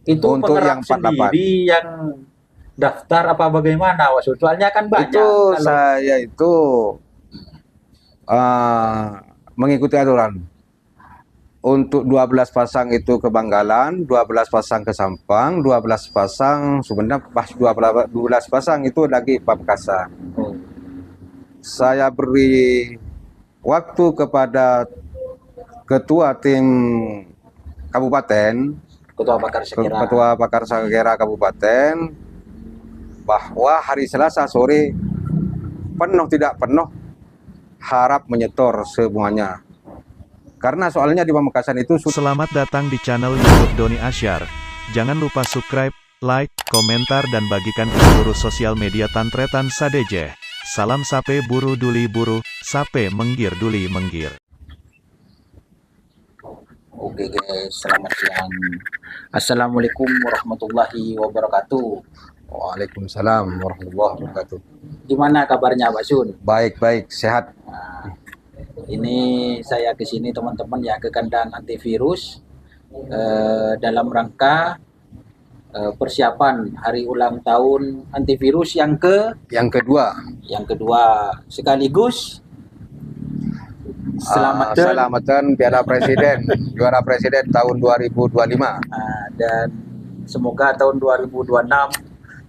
Itu Untuk yang penggerak 48 sendiri yang daftar apa bagaimana, Mas? Soalnya kan banyak itu kalau saya itu eh, mengikuti aturan. Untuk 12 pasang itu ke Bangkalan, 12 pasang ke Sampang, 12 pasang sebenarnya pas 12 pasang itu lagi Pamekasan. oh, Saya beri waktu kepada ketua tim kabupaten, Ketua Bakar Sekira. ketua Pakar Sagera Kabupaten, bahwa hari Selasa sore penuh tidak penuh harap menyetor semuanya. Karena soalnya di Pamekasan itu Selamat datang di channel YouTube Doni Asyar. Jangan lupa subscribe, like, komentar dan bagikan ke seluruh sosial media Tantretan Sadeje. Salam sape buru duli buru, sape menggir duli menggir. Oke guys, selamat siang. Assalamualaikum warahmatullahi wabarakatuh. Waalaikumsalam warahmatullahi wabarakatuh. Gimana kabarnya Pak Sun? Baik, sehat. Nah, ini saya ke sini teman-teman ya ke kandang antivirus dalam rangka persiapan hari ulang tahun antivirus yang Yang kedua, sekaligus selamatan Piala Presiden, juara presiden tahun 2025. dan semoga tahun 2026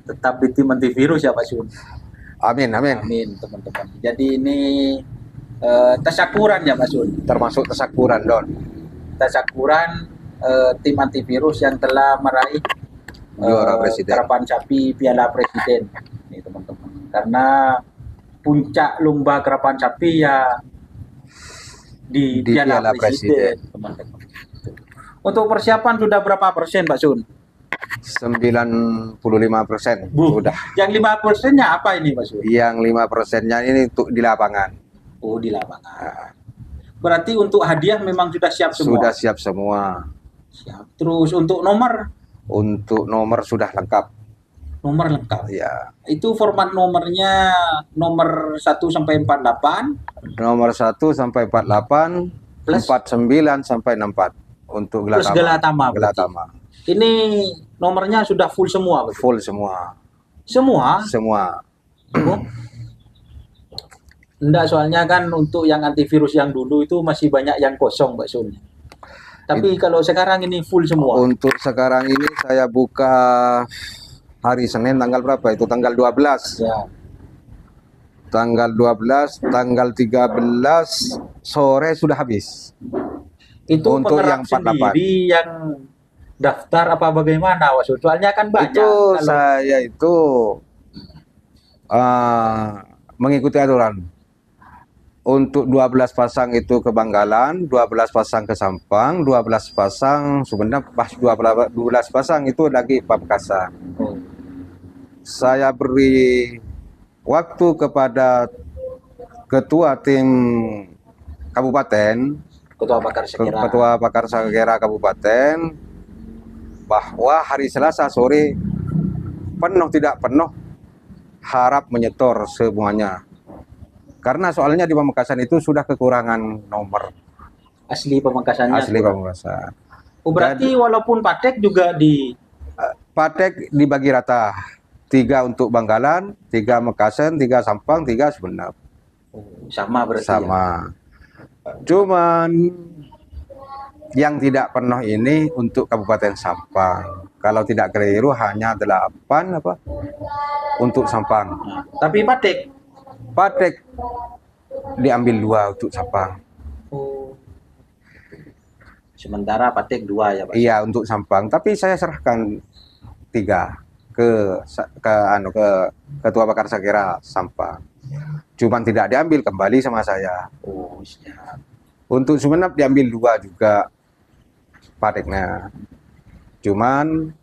tetap di tim antivirus ya Pak Sun. Amin, amin. Amin teman-teman. Jadi ini tasyakuran ya Pak Sun. Termasuk tasyakuran, Don. Tasyakuran tim antivirus yang telah meraih Juara presiden. Karapan Sapi Piala Presiden. Nih teman-teman. Karena puncak lomba Karapan Sapi ya di Piala Presiden, teman-teman. Untuk persiapan sudah berapa persen Pak Sun? 95% sudah. Yang 5%-nya apa ini Pak Sun? Yang 5%-nya ini untuk di lapangan. Oh, di lapangan. Berarti untuk hadiah memang sudah siap semua? Sudah siap semua. Siap. Terus untuk nomor? Untuk nomor sudah lengkap. Nomor lengkap? Ya. Itu format nomornya nomor 1 sampai 48? Nomor 1 sampai 48, plus 49 sampai 64 untuk Gelatama. Plus Gelatama. Gelatama. Ini nomornya sudah full semua? Betul? Full semua. Semua? Semua. Oh. Enggak, soalnya kan untuk yang antivirus yang dulu itu masih banyak yang kosong Mbak Sun. Tapi kalau sekarang ini full semua? Untuk sekarang ini saya buka hari Senin tanggal berapa itu? Tanggal 12. Ya. Tanggal 12, tanggal 13 sore sudah habis. Itu untuk yang 48 sendiri yang daftar apa bagaimana Pak Sun? Soalnya kan banyak. Itu saya itu mengikuti aturan. Untuk 12 pasang itu ke Bangkalan, 12 pasang ke Sampang, 12 pasang sebenarnya pas 12 pasang itu lagi Pamekasan. Oh. Saya beri waktu kepada ketua tim kabupaten, ketua Pakar Sagera Kabupaten, bahwa hari Selasa sore penuh tidak penuh harap menyetor semuanya. Karena soalnya di Pamekasan itu sudah kekurangan nomor. Asli Pamekasannya? Asli Pamekasan. Oh, berarti walaupun Patek juga di... Patek dibagi rata. 3 untuk Bangkalan, 3 Mekasan, 3 Sampang, 3 Sumenep. Oh, sama berarti sama. Ya? Cuman yang tidak penuh ini untuk Kabupaten Sampang. Kalau tidak keliru hanya 8 untuk Sampang. Nah, tapi Patek diambil 2 untuk Sampang. Oh. Sementara Patek 2 ya Pak? Iya, untuk Sampang. Tapi saya serahkan 3 ke Ketua Pakar Sagera Sampang. Cuman tidak diambil, kembali sama saya. Oh, siap. Untuk Sumenep diambil 2 juga Pateknya. Cuman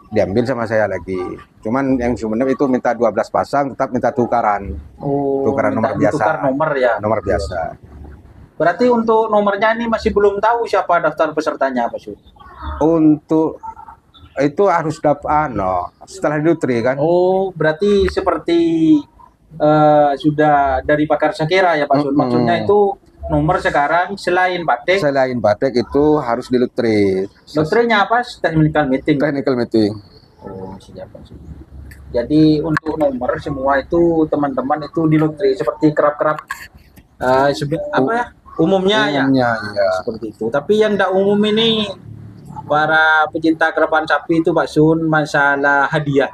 diambil sama saya lagi. Cuman yang Sumenep itu minta 12 pasang, tetap minta tukaran. Oh, tukaran nomor biasa. Tukar nomor ya? Nomor biasa. Berarti untuk nomornya ini masih belum tahu siapa daftar pesertanya Pak Sun? Untuk itu harus dapat setelah dilutri kan. Oh, berarti seperti sudah dari Pakar Sagera ya Pak Sun? Maksudnya itu nomor sekarang selain batik, Selain batik itu harus di lotre. lotrenya apa? Technical meeting. Technical meeting. Oh, siap, Pak. Jadi untuk nomor semua itu teman-teman itu di lotre seperti kerap-kerap apa ya? Umumnya ya. Umumnya, ya. Seperti itu. Tapi yang tidak umum ini para pecinta kerapan sapi itu Pak Sun, masalah hadiah.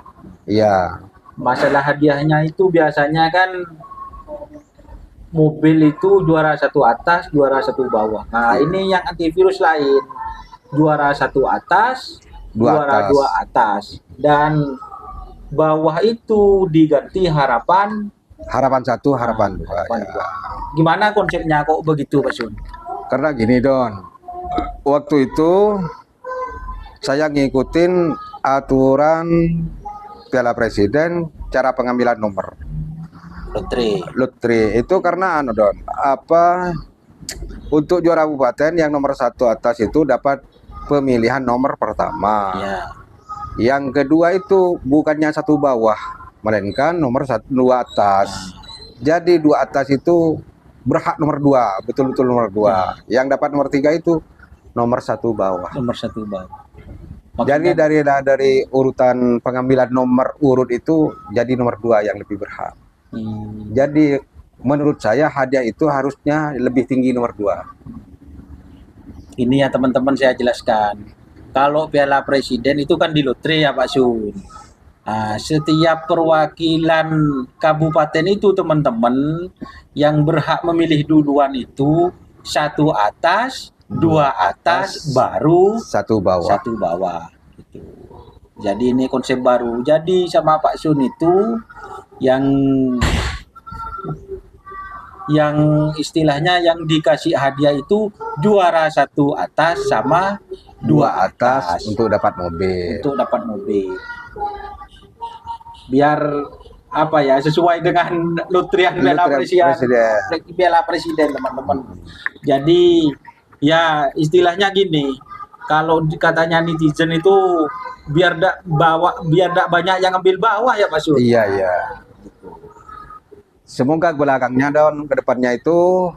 Iya. Masalah hadiahnya itu biasanya kan mobil itu juara satu atas, juara satu bawah. Nah, ini yang antivirus lain. Juara satu atas, juara dua atas. Dan bawah itu diganti harapan Harapan 1, harapan 2. harapan Ya. dua. Gimana konsepnya kok begitu, Pak Sun? Karena gini Don, waktu itu saya ngikutin aturan Piala Presiden cara pengambilan nomor lotre itu karena Don, untuk juara kabupaten yang nomor 1 atas itu dapat pemilihan nomor pertama. Ya. Yang kedua itu bukannya 1 bawah, melainkan nomor 2 atas. Jadi 2 atas itu berhak nomor 2, betul-betul nomor 2. Yang dapat nomor 3 itu nomor 1 bawah. Nomor 1 bawah. Jadi dari urutan pengambilan nomor urut itu jadi nomor 2 yang lebih berhak. Jadi menurut saya hadiah itu harusnya lebih tinggi nomor 2. Ini ya teman-teman saya jelaskan. Kalau Piala Presiden itu kan di lotre ya Pak Sun. Nah, setiap perwakilan kabupaten itu teman-teman yang berhak memilih duluan itu 1 atas, 2 atas, baru 1 bawah. 1 bawah. Gitu. Jadi ini konsep baru. Jadi sama Pak Sun itu yang istilahnya yang dikasih hadiah itu juara 1 atas sama 2 atas untuk dapat mobil. Untuk dapat mobil. Biar apa ya, sesuai dengan lotrian Piala Presiden teman-teman. Jadi ya istilahnya gini, kalau katanya netizen itu biar tidak banyak yang ambil bawah ya Pak Sur. Iya, iya. Semoga belakangnya Don ke depannya itu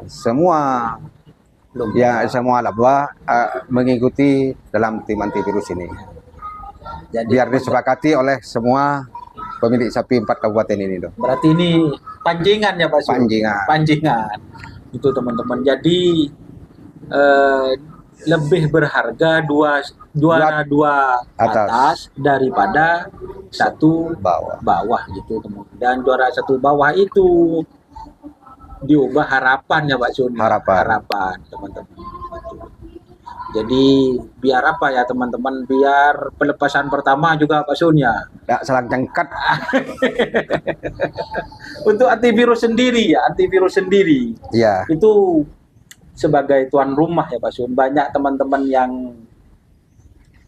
semua laba mengikuti dalam tim antivirus ini. Jadi, biar disepakati oleh semua pemilik sapi 4 kabupaten ini Don. Berarti ini pancingan ya Pak Sur. Pancingan. Itu teman-teman. Jadi lebih berharga juara 2 atas daripada 1 bawah gitu teman-teman. Dan juara 1 bawah itu diubah harapan ya Pak Sun. Harapan teman-teman. Jadi biar apa ya teman-teman, biar pelepasan pertama juga Pak Sun ya. Nggak salah cengkat. Untuk antivirus sendiri ya, Iya. Itu sebagai tuan rumah ya Pak Sun, banyak teman-teman yang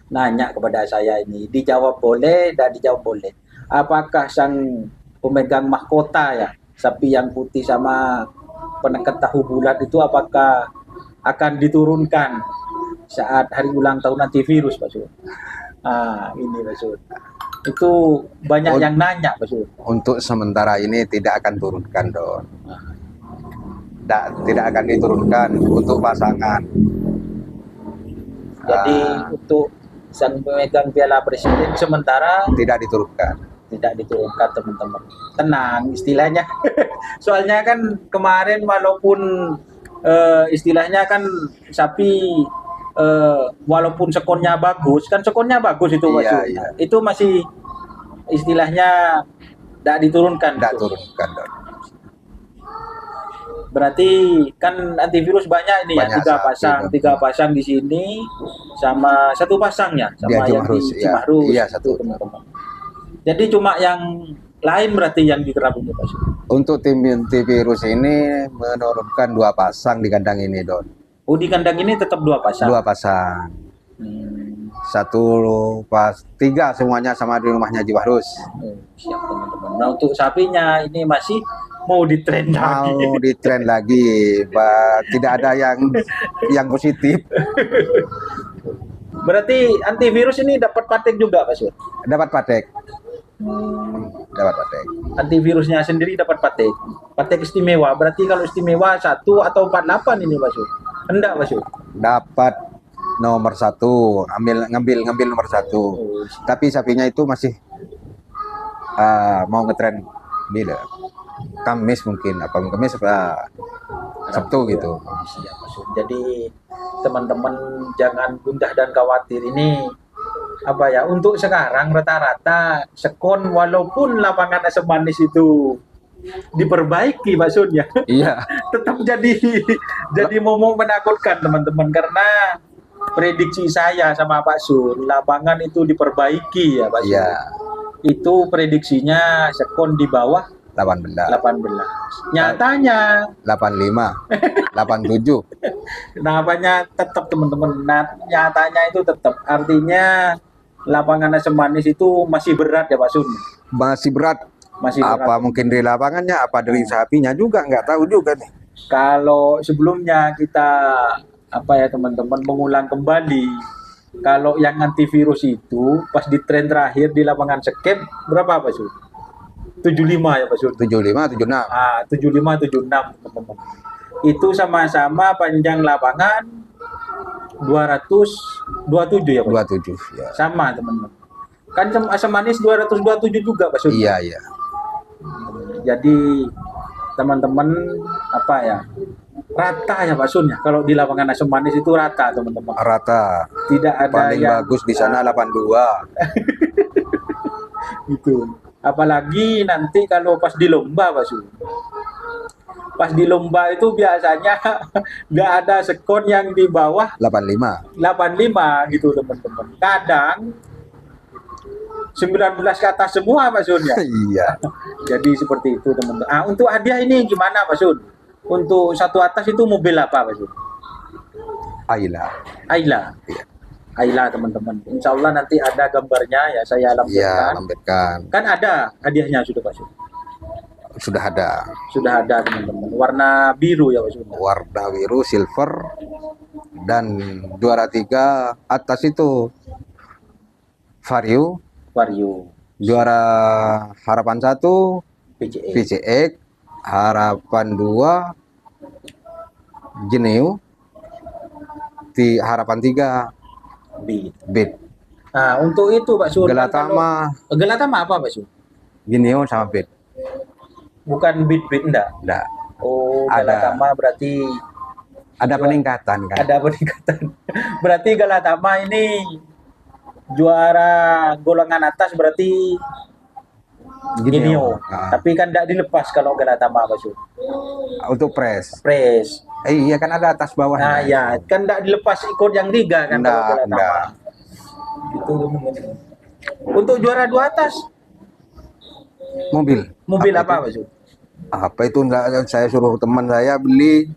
nanya kepada saya ini, dijawab boleh, dan dijawab boleh. Apakah sang pemegang mahkota ya, sapi yang putih sama peneket tahu bulat itu apakah akan diturunkan saat hari ulang tahun antivirus Pak Sun? Ini Pak Sun. Itu banyak yang nanya Pak Sun. Untuk sementara ini tidak akan turunkan Don. Tidak akan diturunkan untuk pasangan. Jadi untuk sang pemegang Piala Presiden sementara tidak diturunkan teman-teman. Tenang istilahnya. Soalnya kan kemarin walaupun istilahnya kan sapi walaupun sekonnya bagus itu Mas. Iya. Itu masih istilahnya tidak diturunkan. Don. Berarti kan antivirus banyak ini ya, 3 pasang di sini sama 1 pasangnya sama yang di Cimahrus. Iya, satu teman-teman. Jadi cuma yang lain berarti yang dikerap ini Pak. Untuk tim antivirus ini menurunkan 2 pasang di kandang ini Don. Oh, di kandang ini tetap 2 pasang. 2 pasang. 3 semuanya sama di rumahnya Cimahrus. Siap teman-teman. Nah, untuk sapinya ini masih mau ditren lagi. Tidak ada yang positif. Berarti antivirus ini dapat patek juga Pak Sur? Dapat patek. Dapat patek. Antivirusnya sendiri dapat patek. Patek istimewa. Berarti kalau istimewa 1 atau 48 ini Pak Syul? Enggak Pak Syul? Dapat nomor 1, ngambil nomor 1. Oh, Tapi sapinya itu masih mau ngetren bila Kamis mungkin, apa Kamis apa Sabtu gitu. siap, Pak Syul. Jadi teman-teman jangan gundah dan khawatir ini apa ya, untuk sekarang rata-rata sekon walaupun lapangan asam manis itu diperbaiki Pak Sun ya, Iya, tetap jadi momok menakutkan teman-teman, karena prediksi saya sama Pak Sun lapangan itu diperbaiki ya Pak Sun. iya, Itu prediksinya sekon di bawah 18, 18. Nyatanya 85, 87. Namanya tetap teman-teman, nyatanya itu tetap, artinya lapangan asam manis itu masih berat ya Pak Sun, Masih berat. masih berat. Apa mungkin dari lapangannya, apa dari sapinya juga nggak tahu juga nih. Kalau sebelumnya kita apa ya teman-teman mengulang kembali, kalau yang antivirus itu pas di tren terakhir di lapangan skep berapa Pak Sun? 75 ya Pak Sun. 75, 76. 75 76 teman-teman. Itu sama-sama panjang lapangan 227 ya Pak. 27 ya. Sama teman-teman. Kan asam manis 227 juga Pak Sun. Iya, iya. Jadi teman-teman apa ya, rata ya Pak Sun ya, kalau di lapangan asam manis itu rata teman-teman, Rata. tidak ada Paling yang bagus di sana 82. itu. Apalagi nanti kalau pas di lomba Pak Sun, pas di lomba itu biasanya nggak ada sekon yang di bawah 85. 85 gitu teman-teman, kadang 19 ke atas semua Pak Sun ya. Iya. Jadi seperti itu teman-teman. Untuk hadiah ini gimana Pak Sun? Untuk satu atas itu mobil apa Pak Sun? Aila. Ayla. Iya. Ayla teman-teman. Insya Allah nanti ada gambarnya ya, saya Iya, lampirkan. lampirkan. Kan ada hadiahnya sudah Pak Sun. Sudah ada. Sudah ada teman-teman. Warna biru ya Pak Sun. Warna biru, silver, dan juara 3 atas itu Vario, Vario. juara harapan 1 PCE. PCX, harapan 2 Geneo, di harapan 3 Beat. Bit. Nah untuk itu Pak Sun. Gelatama, Kalau- Gelatama apa Pak Sun? Geneo sama Bit. Bukan beat enggak? Ada, Oh, Ada. Galatama berarti ada peningkatan kan? ada peningkatan. Berarti Galatama ini juara golongan atas berarti Genio. Ah, Tapi kan tidak dilepas kalau Galatama Pak Sun. untuk press. Pres. Iya kan ada atas bawah. Nah ya, kan tidak dilepas ikut yang 3 kan kalau Enggak, Galatama. enggak. Gitu teman-teman. Untuk juara 2 atas Mobil. mobil apa itu? Pak Sun? Apa itu enggak, saya suruh teman saya beli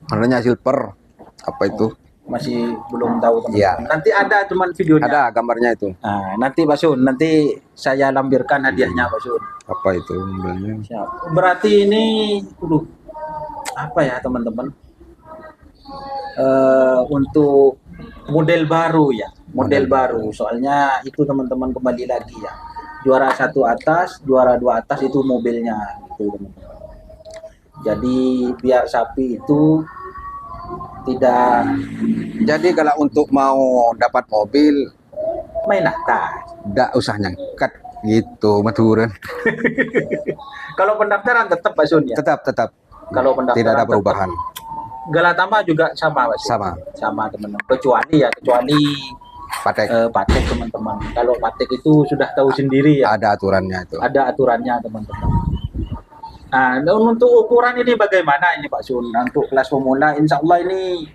warnanya silver. Apa itu? Masih belum tahu teman-teman. Iya. Nanti ada cuman videonya. Ada gambarnya itu. Nah, nanti Pak Sun, nanti saya lampirkan hadiahnya Pak Sun. Apa itu mobilnya? Siap. Berarti ini, apa ya teman-teman? Untuk model baru ya, model baru. Soalnya itu teman-teman kembali lagi ya. Juara 1 atas, juara 2 atas itu mobilnya, gitu teman-teman. Jadi biar sapi itu tidak Jadi kalau untuk mau dapat mobil, main atas. enggak usah nyangkat gitu, Maduren. Kalau pendaftaran tetap Pak Sun ya. Tetap Kalau pendaftaran tidak ada tetap. perubahan. Galatama juga sama Pak Sun. Sama. Teman-teman. Kecuali Patek patek teman-teman. Kalau patek itu sudah tahu sendiri ya. ada aturannya itu. Ada aturannya teman-teman. Nah, dan untuk ukuran ini bagaimana ini Pak Sun? Untuk kelas pemula, insya Allah ini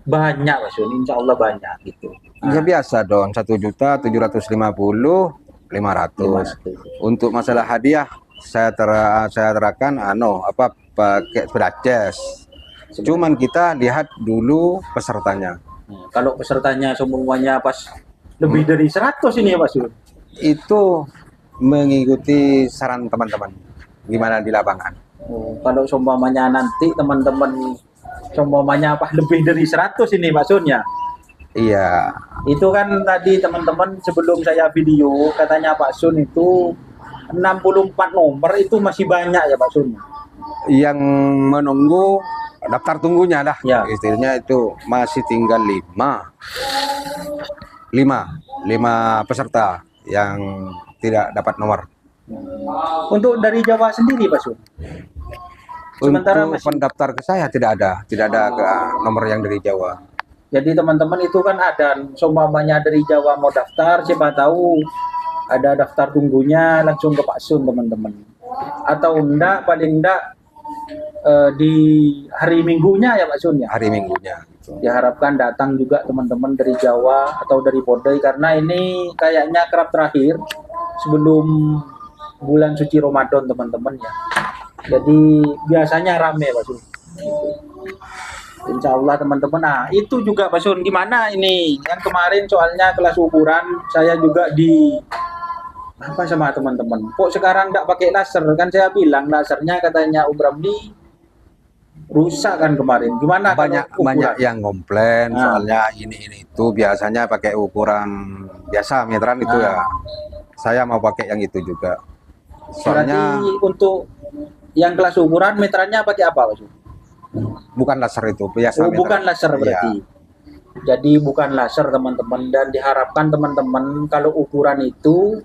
banyak Pak Sun. Insya Allah banyak gitu. Ya biasa dong, 1.750.500. Untuk masalah hadiah saya terapkan pakai sepeda chess. Cuman kita lihat dulu pesertanya. Kalau pesertanya semuanya pas lebih dari 100 ini ya Pak Sun. Itu mengikuti saran teman-teman gimana di lapangan. Kalau seumpamanya nanti teman-teman seumpamanya lebih dari 100 ini Pak Sun ya. Iya, Itu kan tadi teman-teman sebelum saya video katanya Pak Sun itu 64 nomor itu masih banyak ya Pak Sun. Yang menunggu daftar tunggunya dah. Ya. Istilahnya itu masih tinggal 5 peserta yang tidak dapat nomor. Untuk dari Jawa sendiri Pak Sun. Sementara Untuk masih- pendaftar ke saya tidak ada nomor yang dari Jawa. Jadi teman-teman itu kan ada, seumpamanya dari Jawa mau daftar, siapa tahu ada daftar tunggunya langsung ke Pak Sun teman-teman. Atau enggak, paling enggak di hari Minggunya ya Pak Sun ya. Hari Minggunya. Gitu. Diharapkan datang juga teman-teman dari Jawa atau dari Podai, karena ini kayaknya kerap terakhir sebelum bulan suci Ramadan teman-teman ya. Jadi biasanya rame Pak Sun. Insya Allah teman-teman. Nah itu juga Pak Sun, gimana ini yang kemarin soalnya kelas ukuran saya juga di apa sama teman-teman, kok sekarang nggak pakai laser, kan saya bilang lasernya katanya Om Ramli rusak kan kemarin, gimana kalau ukuran? Banyak yang komplain Nah. soalnya ini itu biasanya pakai ukuran biasa meteran itu ya. Saya mau pakai yang itu juga. Soalnya Berarti untuk yang kelas ukuran meterannya pakai apa Pak Sun? bukan laser itu biasa. Oh, meteran. bukan laser berarti. Iya. Jadi bukan laser teman-teman, dan diharapkan teman-teman kalau ukuran itu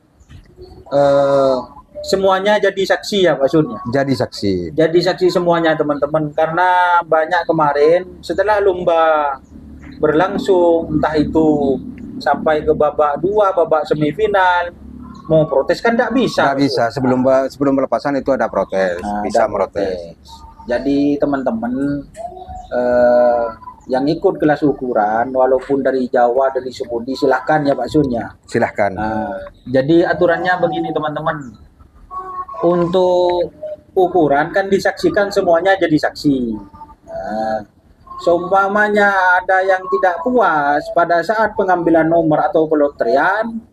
semuanya jadi saksi ya Pak Sun ya. Jadi saksi. Jadi saksi semuanya teman-teman, karena banyak kemarin setelah lomba berlangsung entah itu sampai ke babak 2, babak semifinal, mau protes kan tidak bisa. Nggak bisa sebelum pelepasan itu ada protes, Nah, bisa ada protes. Jadi teman-teman yang ikut kelas ukuran walaupun dari Jawa, dari Subudi, silahkan ya Pak Sun ya. Silahkan. Nah, jadi aturannya begini teman-teman. Untuk ukuran kan disaksikan semuanya jadi saksi. Nah, seumpamanya ada yang tidak puas pada saat pengambilan nomor atau pelotrian,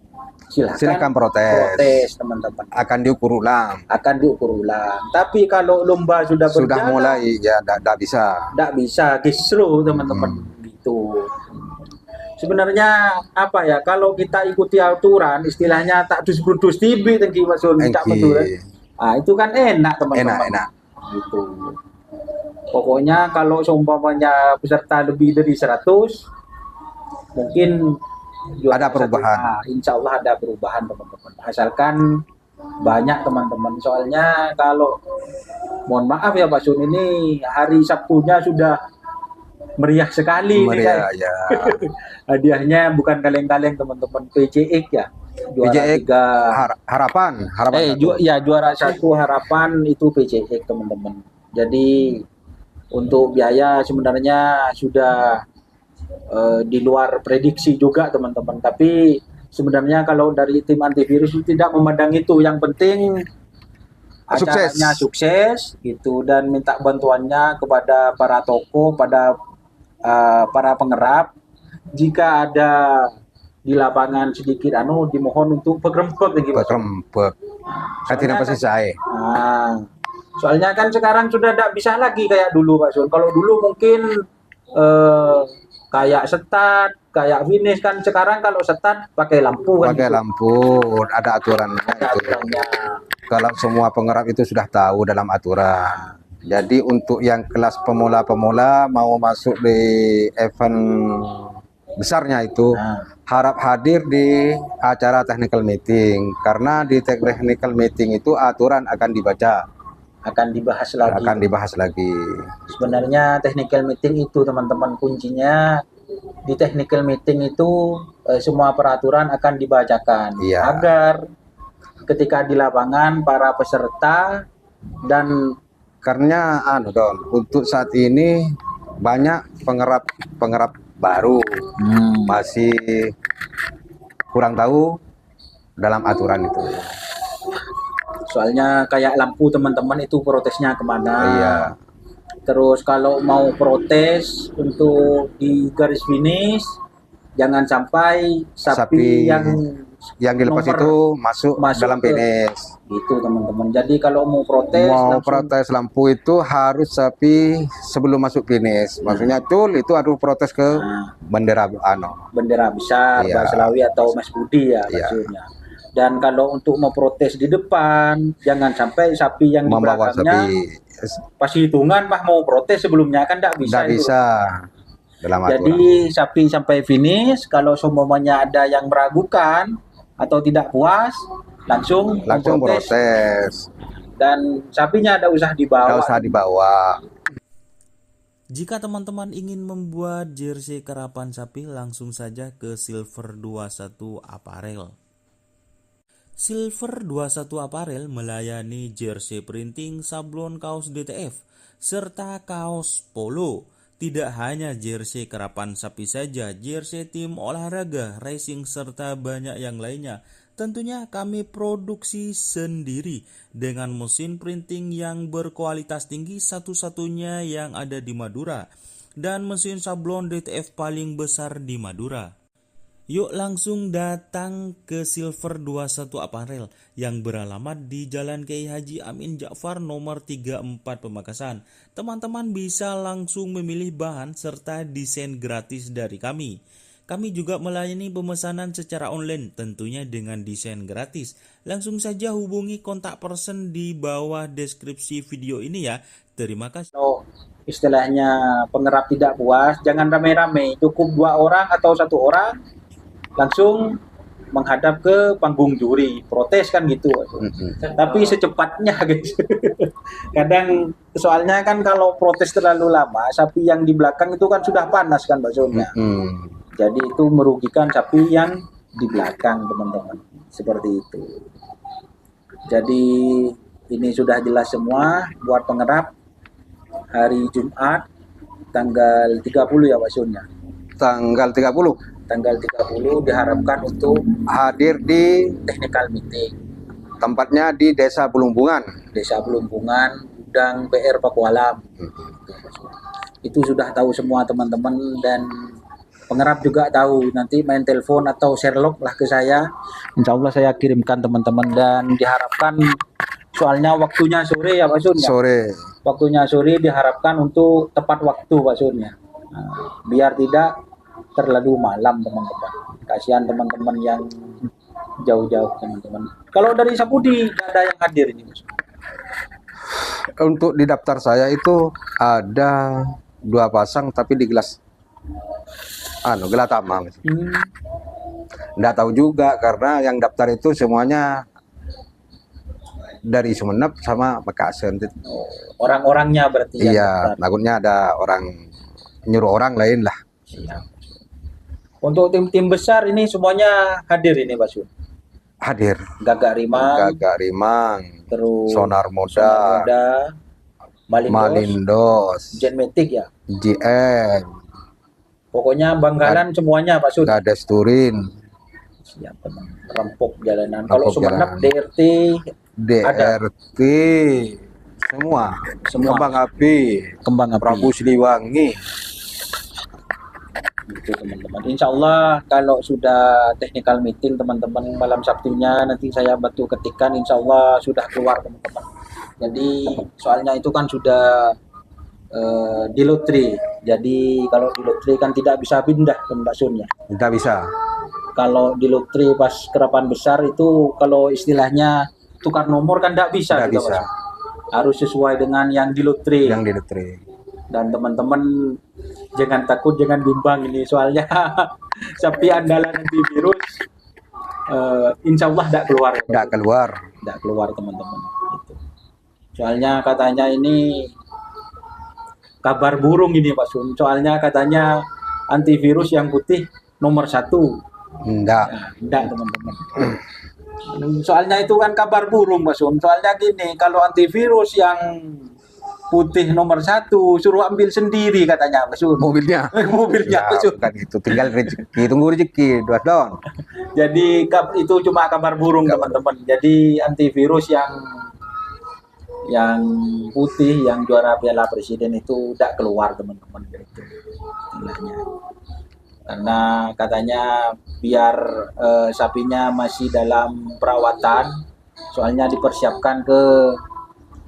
Silahkan protes teman-teman. Akan diukur ulang. Akan diukur ulang. Tapi kalau lomba sudah berjalan, Mulai ya tidak bisa. tidak bisa kisruh teman-teman gitu. Sebenarnya apa ya, kalau kita ikuti aturan istilahnya tak dus tibi tengki Mas Sun, tak Engki. betul. Ah itu kan enak teman-teman. Enak. Gitu. Pokoknya kalau seumpamanya peserta lebih dari 100 mungkin Ada perubahan. Insya Allah ada perubahan teman-teman. Asalkan banyak teman-teman. Soalnya kalau mohon maaf ya Pak Sun, ini hari Sabtunya sudah meriah sekali. Meriah Nih, ya. hadiahnya bukan kaleng-kaleng teman-teman, PCX ya. Juara PCX 3. harapan satu. Juara 1 harapan itu PCX teman-teman. Jadi untuk biaya sebenarnya sudah di luar prediksi juga teman-teman. Tapi sebenarnya kalau dari tim antivirus itu tidak memandang itu. Yang penting acaranya sukses gitu, dan minta bantuannya kepada para toko, pada para pengerap. Jika ada di lapangan sedikit dimohon untuk berkrempek gitu. Berkrempek. Kan tidak pasti saya. Soalnya kan sekarang sudah tidak bisa lagi kayak dulu Pak Sun. Kalau dulu mungkin kayak setat, kayak finish, kan sekarang kalau setat pakai lampu kan. Pakai lampu, ada aturannya. Kalau semua pengerap itu sudah tahu dalam aturan. Jadi untuk yang kelas pemula-pemula mau masuk di event besarnya itu harap hadir di acara technical meeting, karena di technical meeting itu aturan akan dibaca, akan dibahas lagi. Sebenarnya technical meeting itu teman-teman kuncinya, di technical meeting itu semua peraturan akan dibacakan, agar ketika di lapangan para peserta, dan karena untuk saat ini banyak pengerap baru masih kurang tahu dalam aturan itu. Soalnya kayak lampu teman-teman itu protesnya kemana? Iya. Terus kalau mau protes untuk di garis finish, jangan sampai sapi yang dilepas itu masuk dalam finish. Gitu teman-teman. Jadi kalau mau protes, lampu itu harus sapi sebelum masuk finish. Maksudnya itu harus protes ke bendera bendera besar, Mbak Selawi atau Mas Budi ya maksudnya. Dan kalau untuk memprotes di depan, jangan sampai sapi yang di Membawa belakangnya sapi pas hitungan mau protes sebelumnya kan tidak bisa. tidak itu. bisa dalam aturan. Jadi sapi sampai finish, kalau semuanya ada yang meragukan atau tidak puas, langsung memprotes. protes. Dan sapinya tidak usah dibawa. Tidak usah dibawa. Jika teman-teman ingin membuat jersey karapan sapi, langsung saja ke Silver 21 Apparel. Silver 21 Apparel melayani jersey printing, sablon kaos DTF, serta kaos polo. Tidak hanya jersey karapan sapi saja, jersey tim olahraga, racing, serta banyak yang lainnya. Tentunya kami produksi sendiri dengan mesin printing yang berkualitas tinggi, satu-satunya yang ada di Madura, dan mesin sablon DTF paling besar di Madura. Yuk langsung datang ke Silver 21 Apparel yang beralamat di Jalan Kiai Haji Amin Ja'far nomor 34 Pemakasan. Teman-teman bisa langsung memilih bahan serta desain gratis dari kami. Kami juga melayani pemesanan secara online, tentunya dengan desain gratis. Langsung saja hubungi kontak person di bawah deskripsi video ini ya. Terima kasih. Kalau istilahnya pengerap tidak puas, jangan rame-rame, cukup 2 orang atau 1 orang, langsung menghadap ke panggung juri, protes kan gitu. Tapi secepatnya guys. Kadang soalnya kan kalau protes terlalu lama, sapi yang di belakang itu kan sudah panas kan baksonya. Jadi itu merugikan sapi yang di belakang teman-teman. Seperti itu. Jadi ini sudah jelas semua buat pengerap hari Jumat tanggal 30 ya baksonya. Tanggal 30 diharapkan untuk hadir di technical meeting. Tempatnya di Desa Belumbungan, Gudang PR Pakualam. Itu sudah tahu semua teman-teman, dan pengerap juga tahu. Nanti main telepon atau Sherlock lah ke saya. Insya Allah saya kirimkan teman-teman, dan diharapkan soalnya waktunya sore ya Pak Sun. Waktunya sore diharapkan untuk tepat waktu Pak Sun ya. Nah, biar tidak terlalu malam teman-teman. Kasihan teman-teman yang jauh-jauh teman-teman. Kalau dari Sapudi ada yang hadir ini Mas? Untuk di daftar saya itu ada 2 pasang tapi di gelas Gelatama. Nggak tahu juga karena yang daftar itu semuanya dari Sumeneb sama Makassar. Orang-orangnya berarti. Iya, takutnya ada orang nyuruh orang lain lah. Siap. Untuk tim-tim besar ini semuanya hadir ini Pak Sun? Hadir. Gagak Rimang, terus Sonar Moda, Malindos, Genmetik ya, GM. Pokoknya Bangkalan semuanya Pak Sun. Gades Turin. Siap teman. Rempuk jalanan. Kalau Sumeneb DRT ada. Semua. Kembang Api. Prabu Siliwangi. Gitu teman-teman. Insya Allah kalau sudah technical meeting teman-teman malam Sabtunya nanti saya bantu ketikkan, insya Allah sudah keluar teman-teman. Jadi soalnya itu kan sudah di lotre. Jadi kalau di lotre kan tidak bisa pindah ke Mbak Sun ya. Tidak bisa. Kalau di lotre pas kerapan besar itu kalau istilahnya tukar nomor kan tidak bisa. Tidak bisa. Harus sesuai dengan yang di lotre. Dan teman-teman jangan takut, jangan bimbang ini soalnya sapi andalan antivirus insya Allah tidak keluar teman-teman. Gitu. Soalnya katanya ini kabar burung ini Pak Sun. Soalnya katanya antivirus yang putih nomor 1. Enggak teman-teman. Soalnya itu kan kabar burung Pak Sun. Soalnya gini, kalau antivirus yang putih nomor 1 suruh ambil sendiri katanya Pak Sun. Mobilnya ya, Pak Sun. Bukan itu, tinggal rezeki, tunggu rezeki 2 tahun. Jadi itu cuma kabar burung teman-teman. Jadi antivirus yang putih yang juara Piala Presiden itu tidak keluar teman-teman gitu istilahnya. Karena katanya biar sapinya masih dalam perawatan, soalnya dipersiapkan ke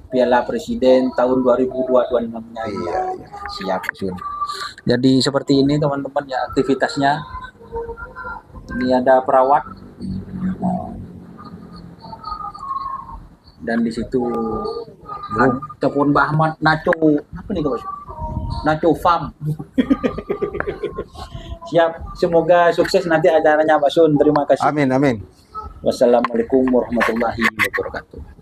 Piala Presiden tahun 2026-nya. Iya. Siap, Sun. Jadi seperti ini teman-teman ya aktivitasnya. Ini ada perawat. dan di situ ataupun Mbak Ahmad Nacho apa nih Bos? Nacho Farm. Siap, semoga sukses nanti acaranya Pak Sun. Terima kasih. Amin, amin. Wassalamualaikum warahmatullahi wabarakatuh.